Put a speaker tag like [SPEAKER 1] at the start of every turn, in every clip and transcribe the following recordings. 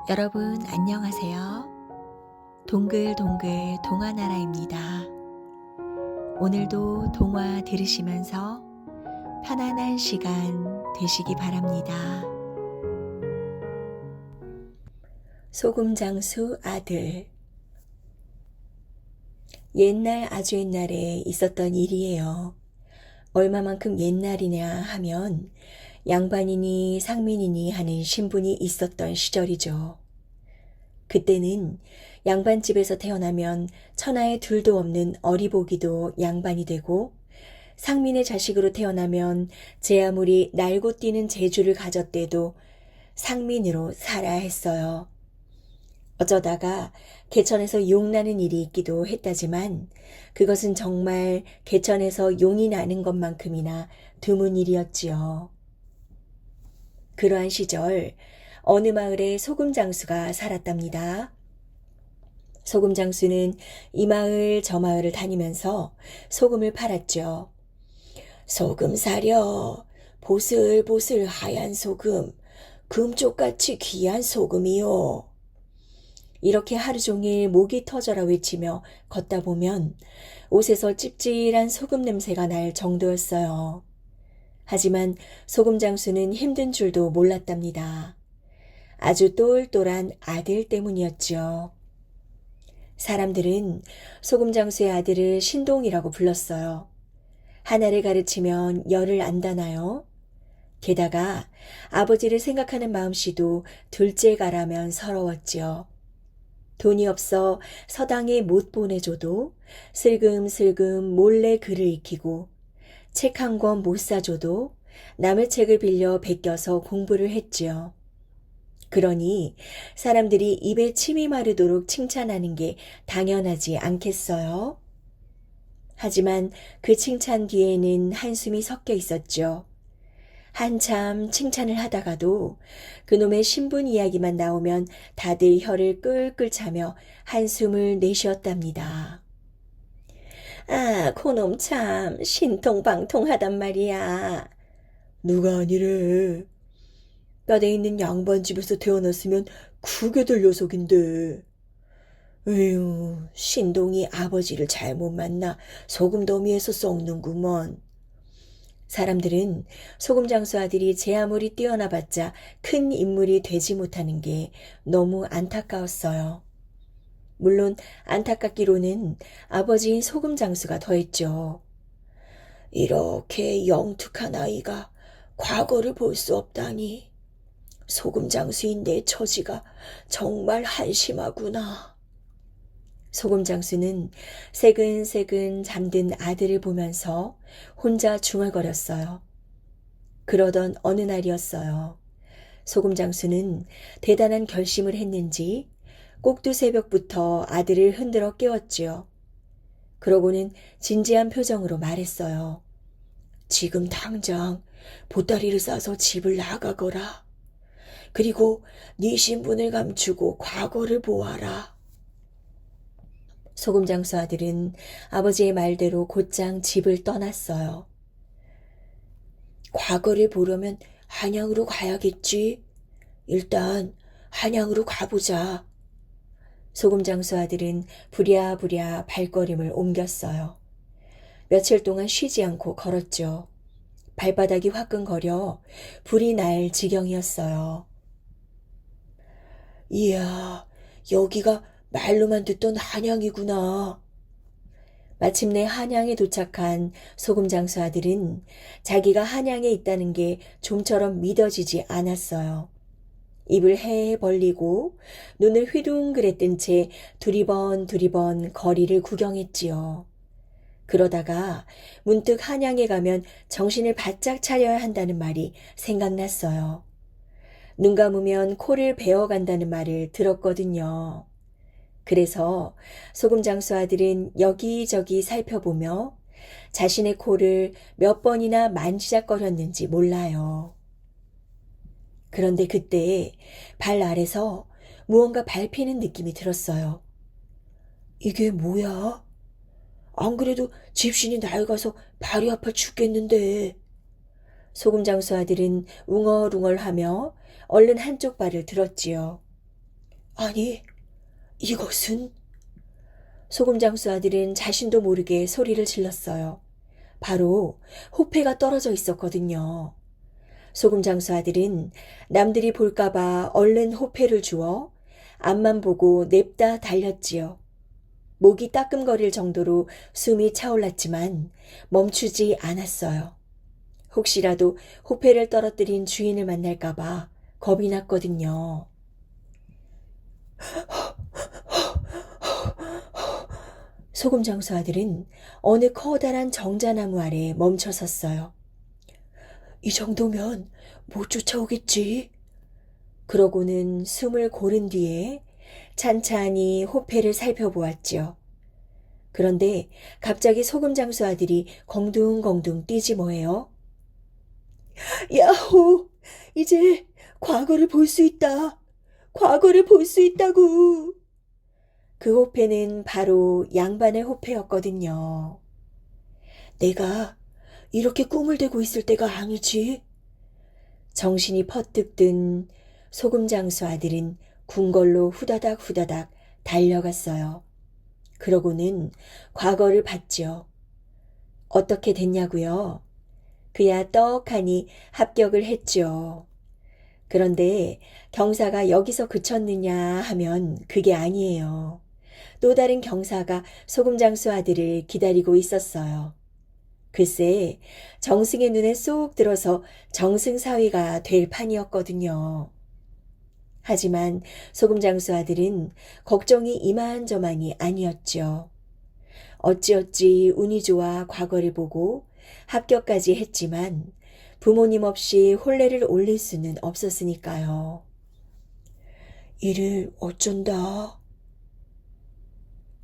[SPEAKER 1] 여러분 안녕하세요. 동글동글 동화나라입니다. 오늘도 동화 들으시면서 편안한 시간 되시기 바랍니다. 소금장수 아들. 옛날 아주 옛날에 있었던 일이에요. 얼마만큼 옛날이냐 하면 양반이니 상민이니 하는 신분이 있었던 시절이죠. 그때는 양반집에서 태어나면 천하에 둘도 없는 어리보기도 양반이 되고, 상민의 자식으로 태어나면 제 아무리 날고 뛰는 재주를 가졌대도 상민으로 살아야 했어요. 어쩌다가 개천에서 용 나는 일이 있기도 했다지만 그것은 정말 개천에서 용이 나는 것만큼이나 드문 일이었지요. 그러한 시절 어느 마을에 소금장수가 살았답니다. 소금장수는 이 마을 저 마을을 다니면서 소금을 팔았죠. 소금 사려, 보슬보슬 하얀 소금, 금쪽같이 귀한 소금이요. 이렇게 하루 종일 목이 터져라 외치며 걷다 보면 옷에서 찝찝한 소금 냄새가 날 정도였어요. 하지만 소금장수는 힘든 줄도 몰랐답니다. 아주 똘똘한 아들 때문이었죠. 사람들은 소금장수의 아들을 신동이라고 불렀어요. 하나를 가르치면 열을 안다나요? 게다가 아버지를 생각하는 마음씨도 둘째가라면 서러웠지요. 돈이 없어 서당에 못 보내줘도 슬금슬금 몰래 글을 익히고, 책 한 권 못 사줘도 남의 책을 빌려 베껴서 공부를 했지요. 그러니 사람들이 입에 침이 마르도록 칭찬하는 게 당연하지 않겠어요? 하지만 그 칭찬 뒤에는 한숨이 섞여 있었죠. 한참 칭찬을 하다가도 그놈의 신분 이야기만 나오면 다들 혀를 끌끌 차며 한숨을 내쉬었답니다. 아, 그놈 참 신통방통하단 말이야. 누가 아니래. 뼈대 있는 양반 집에서 태어났으면 국에 들 녀석인데. 에휴, 신동이 아버지를 잘못 만나 소금더미에서 썩는구먼. 사람들은 소금장수 아들이 제 아무리 뛰어나봤자 큰 인물이 되지 못하는 게 너무 안타까웠어요. 물론 안타깝기로는 아버지인 소금장수가 더했죠. 이렇게 영특한 아이가 과거를 볼 수 없다니. 소금장수인 내 처지가 정말 한심하구나. 소금장수는 새근새근 잠든 아들을 보면서 혼자 중얼거렸어요. 그러던 어느 날이었어요. 소금장수는 대단한 결심을 했는지 꼭두새벽부터 아들을 흔들어 깨웠지요. 그러고는 진지한 표정으로 말했어요. 지금 당장 보따리를 싸서 집을 나가거라. 그리고 네 신분을 감추고 과거를 보아라. 소금장수 아들은 아버지의 말대로 곧장 집을 떠났어요. 과거를 보려면 한양으로 가야겠지. 일단 한양으로 가보자. 소금장수 아들은 부랴부랴 발걸음을 옮겼어요. 며칠 동안 쉬지 않고 걸었죠. 발바닥이 화끈거려 불이 날 지경이었어요. 이야, 여기가 말로만 듣던 한양이구나. 마침내 한양에 도착한 소금장수 아들은 자기가 한양에 있다는 게 좀처럼 믿어지지 않았어요. 입을 헤헤 벌리고 눈을 휘둥그레 뜬 채 두리번 거리를 구경했지요. 그러다가 문득 한양에 가면 정신을 바짝 차려야 한다는 말이 생각났어요. 눈 감으면 코를 베어간다는 말을 들었거든요. 그래서 소금장수 아들은 여기저기 살펴보며 자신의 코를 몇 번이나 만지작거렸는지 몰라요. 그런데 그때 발 아래서 무언가 밟히는 느낌이 들었어요. 이게 뭐야? 안 그래도 집신이 낡아서 발이 아파 죽겠는데. 소금장수 아들은 웅얼웅얼하며 얼른 한쪽 발을 들었지요. 아니, 이것은? 소금장수 아들은 자신도 모르게 소리를 질렀어요. 바로 호패가 떨어져 있었거든요. 소금장수 아들은 남들이 볼까봐 얼른 호패를 주워 앞만 보고 냅다 달렸지요. 목이 따끔거릴 정도로 숨이 차올랐지만 멈추지 않았어요. 혹시라도 호패를 떨어뜨린 주인을 만날까봐 겁이 났거든요. 소금장수 아들은 어느 커다란 정자나무 아래 멈춰 섰어요. 이 정도면 못 쫓아오겠지? 그러고는 숨을 고른 뒤에 찬찬히 호패를 살펴보았지요. 그런데 갑자기 소금장수 아들이 공둥공둥 뛰지 뭐예요? 야호! 이제 과거를 볼 수 있다. 과거를 볼 수 있다고. 그 호패는 바로 양반의 호패였거든요. 내가 이렇게 꿈을 대고 있을 때가 아니지. 정신이 퍼뜩 든 소금장수 아들은 궁궐로 후다닥 후다닥 달려갔어요. 그러고는 과거를 봤지요. 어떻게 됐냐고요? 그야 떡하니 합격을 했죠. 그런데 경사가 여기서 그쳤느냐 하면 그게 아니에요. 또 다른 경사가 소금장수 아들을 기다리고 있었어요. 글쎄, 정승의 눈에 쏙 들어서 정승사위가 될 판이었거든요. 하지만 소금장수 아들은 걱정이 이만저만이 아니었죠. 어찌어찌 운이 좋아 과거를 보고 합격까지 했지만 부모님 없이 혼례를 올릴 수는 없었으니까요. 이를 어쩐다.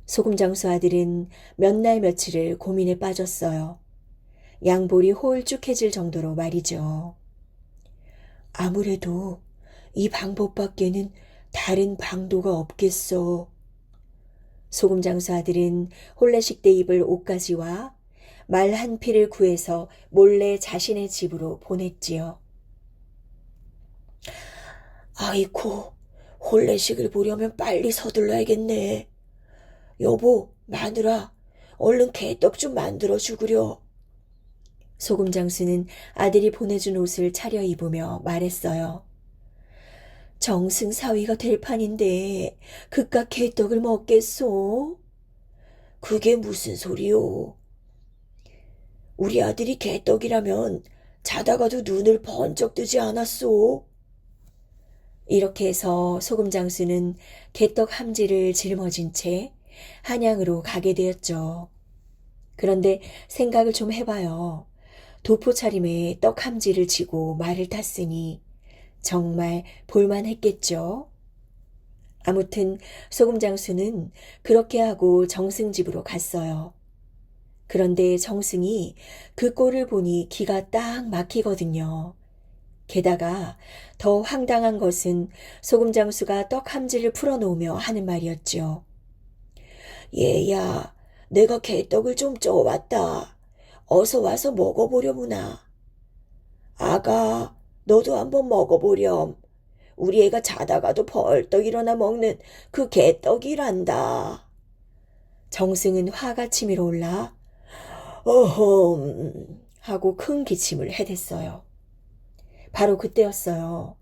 [SPEAKER 1] 소금장수 아들은 몇 날 며칠을 고민에 빠졌어요. 양볼이 홀쭉해질 정도로 말이죠. 아무래도 이 방법밖에는 다른 방도가 없겠어. 소금장수 아들은 혼례식 때 입을 옷가지와 말 한 피를 구해서 몰래 자신의 집으로 보냈지요. 아이고, 혼례식을 보려면 빨리 서둘러야겠네. 여보, 마누라, 얼른 개떡 좀 만들어 주구려. 소금장수는 아들이 보내준 옷을 차려입으며 말했어요. 정승사위가 될 판인데 그깟 개떡을 먹겠소? 그게 무슨 소리요? 우리 아들이 개떡이라면 자다가도 눈을 번쩍 뜨지 않았소? 이렇게 해서 소금장수는 개떡 함지를 짊어진 채 한양으로 가게 되었죠. 그런데 생각을 좀 해봐요. 도포 차림에 떡 함지를 지고 말을 탔으니 정말 볼만했겠죠. 아무튼 소금장수는 그렇게 하고 정승 집으로 갔어요. 그런데 정승이 그 꼴을 보니 기가 딱 막히거든요. 게다가 더 황당한 것은 소금장수가 떡 함지를 풀어놓으며 하는 말이었죠. 얘야, 내가 개떡을 좀 쪄왔다. 어서 와서 먹어보려무나. 아가, 너도 한번 먹어보렴. 우리 애가 자다가도 벌떡 일어나 먹는 그 개떡이란다. 정승은 화가 치밀어 올라 어흠 하고 큰 기침을 해댔어요. 바로 그때였어요.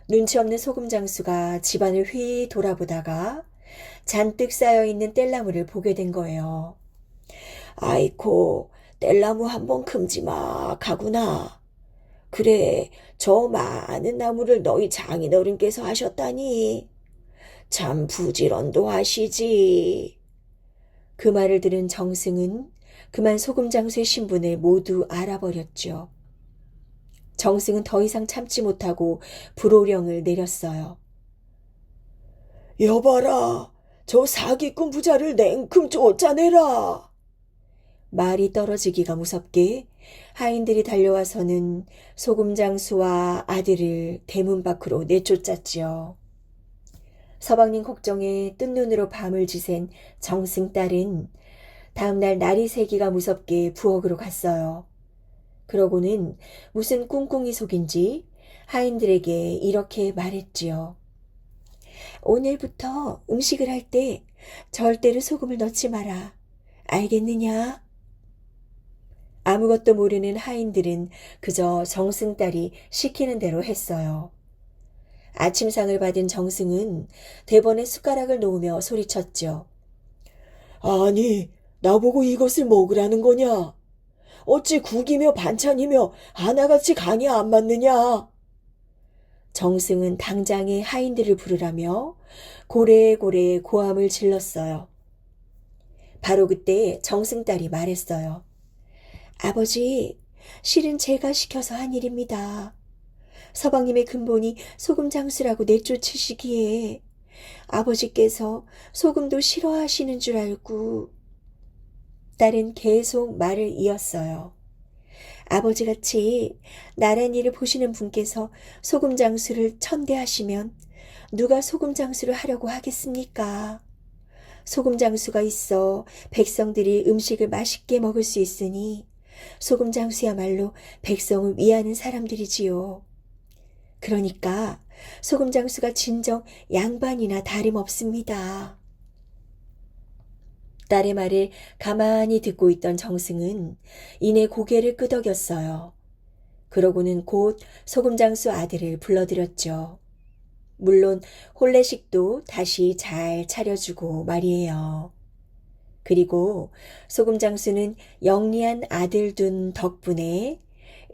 [SPEAKER 1] 눈치 없는 소금장수가 집안을 휘 돌아보다가 잔뜩 쌓여있는 뗄나무를 보게 된 거예요. 아이코, 뗄나무 한번 큼지막하구나. 그래, 저 많은 나무를 너희 장인어른께서 하셨다니. 참 부지런도 하시지. 그 말을 들은 정승은 그만 소금장수의 신분을 모두 알아버렸죠. 정승은 더 이상 참지 못하고 불호령을 내렸어요. 여봐라, 저 사기꾼 부자를 냉큼 쫓아내라. 말이 떨어지기가 무섭게 하인들이 달려와서는 소금장수와 아들을 대문 밖으로 내쫓았지요. 서방님 걱정에 뜬 눈으로 밤을 지샌 정승 딸은 다음날 날이 새기가 무섭게 부엌으로 갔어요. 그러고는 무슨 꿍꿍이 속인지 하인들에게 이렇게 말했지요. 오늘부터 음식을 할 때 절대로 소금을 넣지 마라. 알겠느냐? 아무것도 모르는 하인들은 그저 정승딸이 시키는 대로 했어요. 아침상을 받은 정승은 대번에 숟가락을 놓으며 소리쳤죠. 아니, 나보고 이것을 먹으라는 거냐? 어찌 국이며 반찬이며 하나같이 간이 안 맞느냐? 정승은 당장에 하인들을 부르라며 고래고래 고함을 질렀어요. 바로 그때 정승딸이 말했어요. 아버지, 실은 제가 시켜서 한 일입니다. 서방님의 근본이 소금 장수라고 내쫓으시기에 아버지께서 소금도 싫어하시는 줄 알고. 딸은 계속 말을 이었어요. 아버지같이 나란 일을 보시는 분께서 소금 장수를 천대하시면 누가 소금 장수를 하려고 하겠습니까? 소금 장수가 있어 백성들이 음식을 맛있게 먹을 수 있으니 소금 장수야말로 백성을 위하는 사람들이지요. 그러니까 소금 장수가 진정 양반이나 다름없습니다. 딸의 말을 가만히 듣고 있던 정승은 이내 고개를 끄덕였어요. 그러고는 곧 소금장수 아들을 불러들였죠. 물론 혼례식도 다시 잘 차려주고 말이에요. 그리고 소금장수는 영리한 아들 둔 덕분에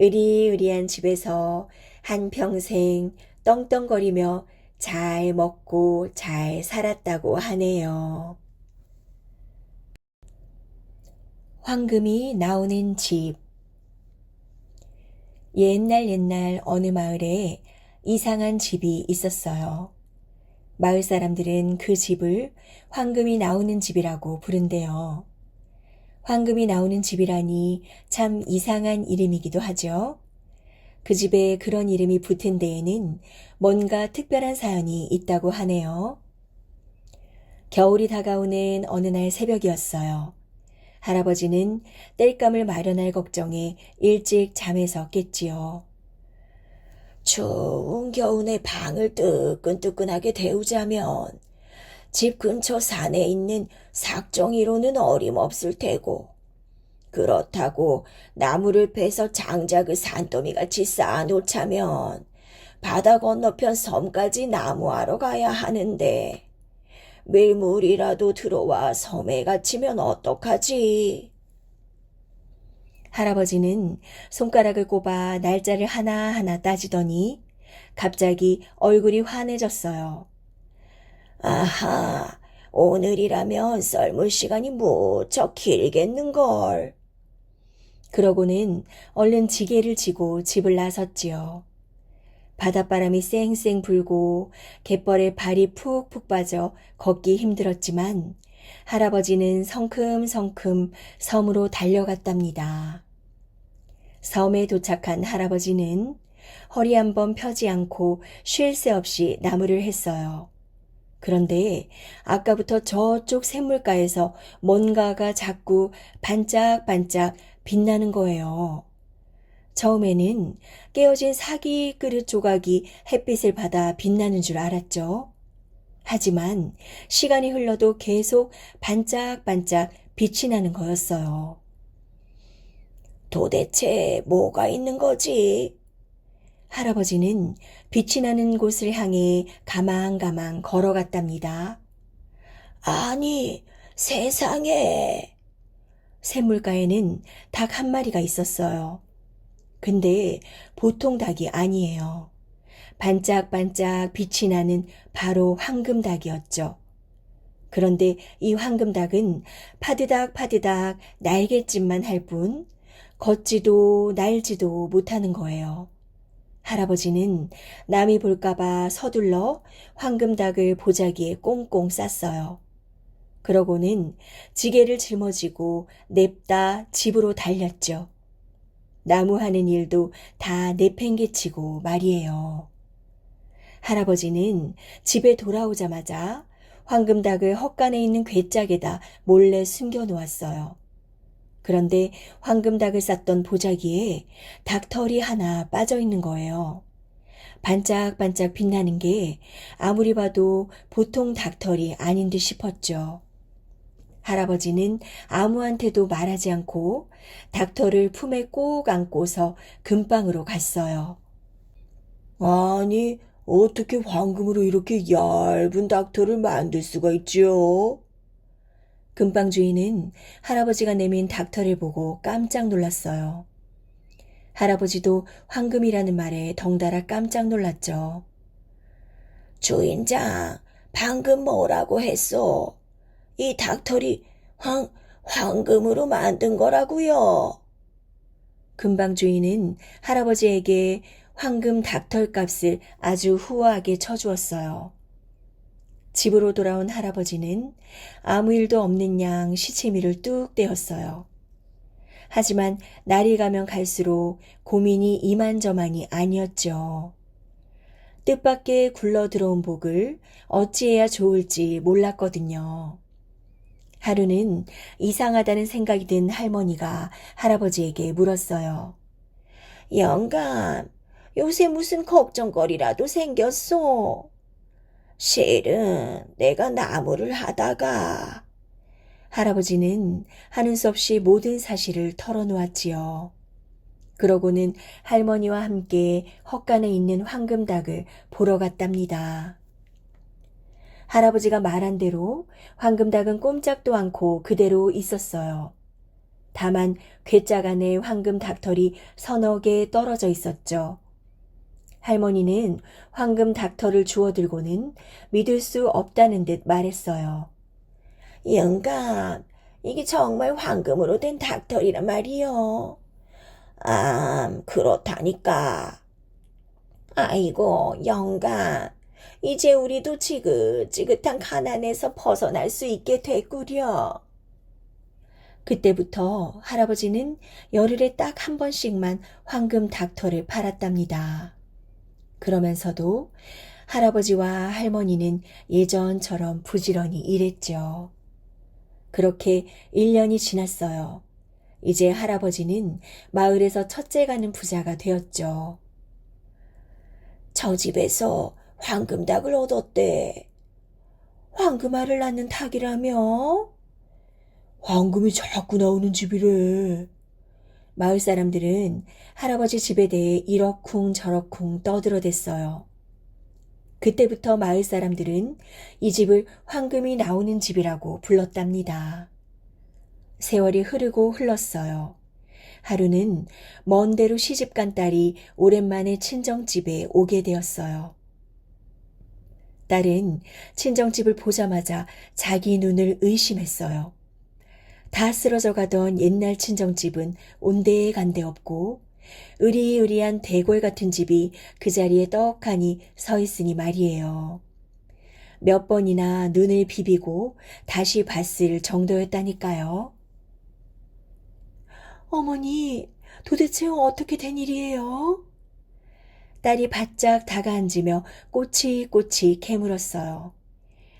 [SPEAKER 1] 으리으리한 집에서 한평생 떵떵거리며 잘 먹고 잘 살았다고 하네요. 황금이 나오는 집. 옛날 어느 마을에 이상한 집이 있었어요. 마을 사람들은 그 집을 황금이 나오는 집이라고 부른대요. 황금이 나오는 집이라니 참 이상한 이름이기도 하죠. 그 집에 그런 이름이 붙은 데에는 뭔가 특별한 사연이 있다고 하네요. 겨울이 다가오는 어느 날 새벽이었어요. 할아버지는 땔감을 마련할 걱정에 일찍 잠에서 깼지요. 추운 겨울에 방을 뜨끈뜨끈하게 데우자면 집 근처 산에 있는 삭정이로는 어림없을 테고, 그렇다고 나무를 베서 장작을 산더미같이 쌓아놓자면 바다 건너편 섬까지 나무하러 가야 하는데 밀물이라도 들어와 섬에 갇히면 어떡하지? 할아버지는 손가락을 꼽아 날짜를 하나하나 따지더니 갑자기 얼굴이 환해졌어요. 아하, 오늘이라면 썰물 시간이 무척 길겠는걸. 그러고는 얼른 지게를 지고 집을 나섰지요. 바닷바람이 쌩쌩 불고 갯벌에 발이 푹푹 빠져 걷기 힘들었지만 할아버지는 성큼성큼 섬으로 달려갔답니다. 섬에 도착한 할아버지는 허리 한번 펴지 않고 쉴 새 없이 나무를 했어요. 그런데 아까부터 저쪽 샘물가에서 뭔가가 자꾸 반짝반짝 빛나는 거예요. 처음에는 깨어진 사기 그릇 조각이 햇빛을 받아 빛나는 줄 알았죠. 하지만 시간이 흘러도 계속 반짝반짝 빛이 나는 거였어요. 도대체 뭐가 있는 거지? 할아버지는 빛이 나는 곳을 향해 가망가망 걸어갔답니다. 아니, 세상에! 샘물가에는 닭 한 마리가 있었어요. 근데 보통 닭이 아니에요. 반짝반짝 빛이 나는 바로 황금닭이었죠. 그런데 이 황금닭은 파드닥 날갯짓만 할 뿐 걷지도 날지도 못하는 거예요. 할아버지는 남이 볼까봐 서둘러 황금닭을 보자기에 꽁꽁 쌌어요. 그러고는 지게를 짊어지고 냅다 집으로 달렸죠. 나무 하는 일도 다 내팽개치고 말이에요. 할아버지는 집에 돌아오자마자 황금닭을 헛간에 있는 괴짝에다 몰래 숨겨놓았어요. 그런데 황금닭을 쌌던 보자기에 닭털이 하나 빠져 있는 거예요. 반짝반짝 빛나는 게 아무리 봐도 보통 닭털이 아닌 듯 싶었죠. 할아버지는 아무한테도 말하지 않고 닭털을 품에 꼭 안고서 금방으로 갔어요. 아니, 어떻게 황금으로 이렇게 얇은 닭털을 만들 수가 있지요? 금방 주인은 할아버지가 내민 닭털을 보고 깜짝 놀랐어요. 할아버지도 황금이라는 말에 덩달아 깜짝 놀랐죠. 주인장, 방금 뭐라고 했소? 이 닭털이 황금으로 만든 거라고요. 금방 주인은 할아버지에게 황금 닭털 값을 아주 후하게 쳐주었어요. 집으로 돌아온 할아버지는 아무 일도 없는 양 시치미를 뚝 떼었어요. 하지만 날이 가면 갈수록 고민이 이만저만이 아니었죠. 뜻밖의 굴러 들어온 복을 어찌해야 좋을지 몰랐거든요. 하루는 이상하다는 생각이 든 할머니가 할아버지에게 물었어요. 영감, 요새 무슨 걱정거리라도 생겼소? 실은 내가 나무를 하다가 할아버지는 하는 수 없이 모든 사실을 털어놓았지요. 그러고는 할머니와 함께 헛간에 있는 황금닭을 보러 갔답니다. 할아버지가 말한 대로 황금닭은 꼼짝도 않고 그대로 있었어요. 다만 괴짝 안에 황금 닭털이 서너 개 떨어져 있었죠. 할머니는 황금 닭털을 주워들고는 믿을 수 없다는 듯 말했어요. 영감, 이게 정말 황금으로 된 닭털이란 말이요. 그렇다니까. 아이고, 영감, 이제 우리도 지긋지긋한 가난에서 벗어날 수 있게 됐구려. 그때부터 할아버지는 열흘에 딱 한 번씩만 황금 닭털을 팔았답니다. 그러면서도 할아버지와 할머니는 예전처럼 부지런히 일했죠. 그렇게 1년이 지났어요. 이제 할아버지는 마을에서 첫째 가는 부자가 되었죠. 저 집에서 황금닭을 얻었대. 황금알을 낳는 닭이라며? 황금이 자꾸 나오는 집이래. 마을 사람들은 할아버지 집에 대해 이러쿵 저러쿵 떠들어댔어요. 그때부터 마을 사람들은 이 집을 황금이 나오는 집이라고 불렀답니다. 세월이 흐르고 흘렀어요. 하루는 먼 데로 시집간 딸이 오랜만에 친정집에 오게 되었어요. 딸은 친정집을 보자마자 자기 눈을 의심했어요. 다 쓰러져 가던 옛날 친정집은 온데간데 없고 으리으리한 대궐 같은 집이 그 자리에 떡하니 서 있으니 말이에요. 몇 번이나 눈을 비비고 다시 봤을 정도였다니까요. 어머니, 도대체 어떻게 된 일이에요? 딸이 바짝 다가앉으며 꼬치꼬치 캐물었어요.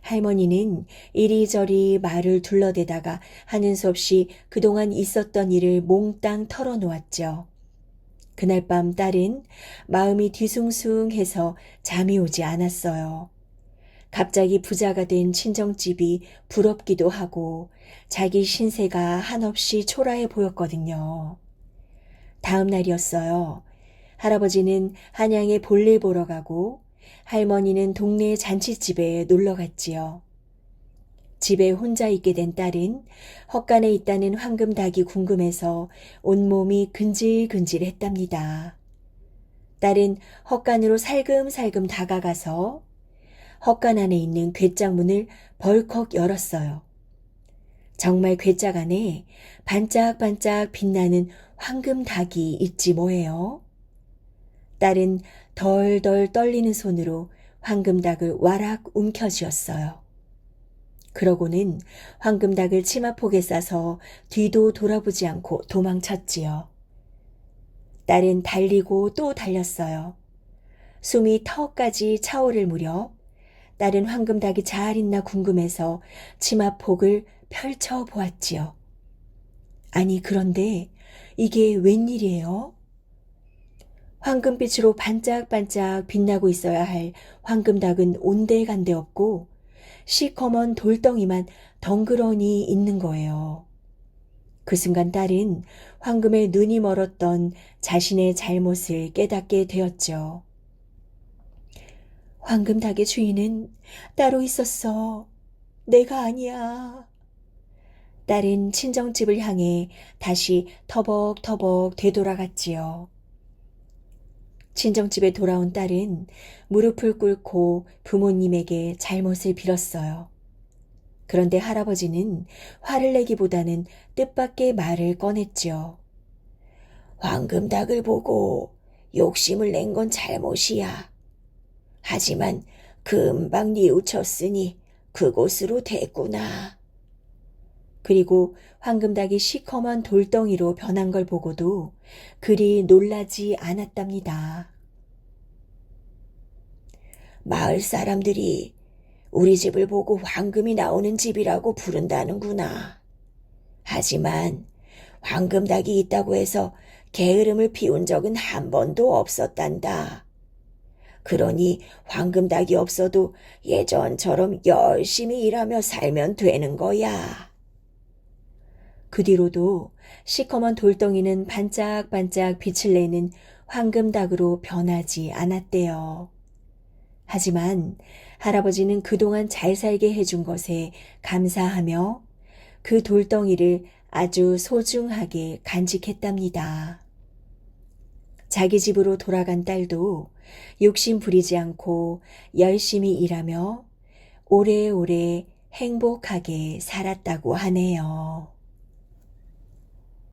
[SPEAKER 1] 할머니는 이리저리 말을 둘러대다가 하는 수 없이 그동안 있었던 일을 몽땅 털어놓았죠. 그날 밤 딸은 마음이 뒤숭숭해서 잠이 오지 않았어요. 갑자기 부자가 된 친정집이 부럽기도 하고 자기 신세가 한없이 초라해 보였거든요. 다음 날이었어요. 할아버지는 한양에 볼일 보러 가고 할머니는 동네 잔치집에 놀러 갔지요. 집에 혼자 있게 된 딸은 헛간에 있다는 황금닭이 궁금해서 온몸이 근질근질했답니다. 딸은 헛간으로 살금살금 다가가서 헛간 안에 있는 괴짝 문을 벌컥 열었어요. 정말 괴짝 안에 반짝반짝 빛나는 황금닭이 있지 뭐예요. 딸은 덜덜 떨리는 손으로 황금닭을 와락 움켜쥐었어요. 그러고는 황금닭을 치마폭에 싸서 뒤도 돌아보지 않고 도망쳤지요. 딸은 달리고 또 달렸어요. 숨이 턱까지 차오를 무렵 딸은 황금닭이 잘 있나 궁금해서 치마폭을 펼쳐 보았지요. 아니 그런데 이게 웬일이에요? 황금빛으로 반짝반짝 빛나고 있어야 할 황금닭은 온데간데 없고 시커먼 돌덩이만 덩그러니 있는 거예요. 그 순간 딸은 황금의 눈이 멀었던 자신의 잘못을 깨닫게 되었죠. 황금닭의 주인은 따로 있었어. 내가 아니야. 딸은 친정집을 향해 다시 터벅터벅 되돌아갔지요. 친정집에 돌아온 딸은 무릎을 꿇고 부모님에게 잘못을 빌었어요. 그런데 할아버지는 화를 내기보다는 뜻밖의 말을 꺼냈죠. 황금닭을 보고 욕심을 낸 건 잘못이야. 하지만 금방 뉘우쳤으니 그곳으로 됐구나. 그리고 황금닭이 시커먼 돌덩이로 변한 걸 보고도 그리 놀라지 않았답니다. 마을 사람들이 우리 집을 보고 황금이 나오는 집이라고 부른다는구나. 하지만 황금닭이 있다고 해서 게으름을 피운 적은 한 번도 없었단다. 그러니 황금닭이 없어도 예전처럼 열심히 일하며 살면 되는 거야. 그 뒤로도 시커먼 돌덩이는 반짝반짝 빛을 내는 황금닭으로 변하지 않았대요. 하지만 할아버지는 그동안 잘 살게 해준 것에 감사하며 그 돌덩이를 아주 소중하게 간직했답니다. 자기 집으로 돌아간 딸도 욕심 부리지 않고 열심히 일하며 오래오래 행복하게 살았다고 하네요.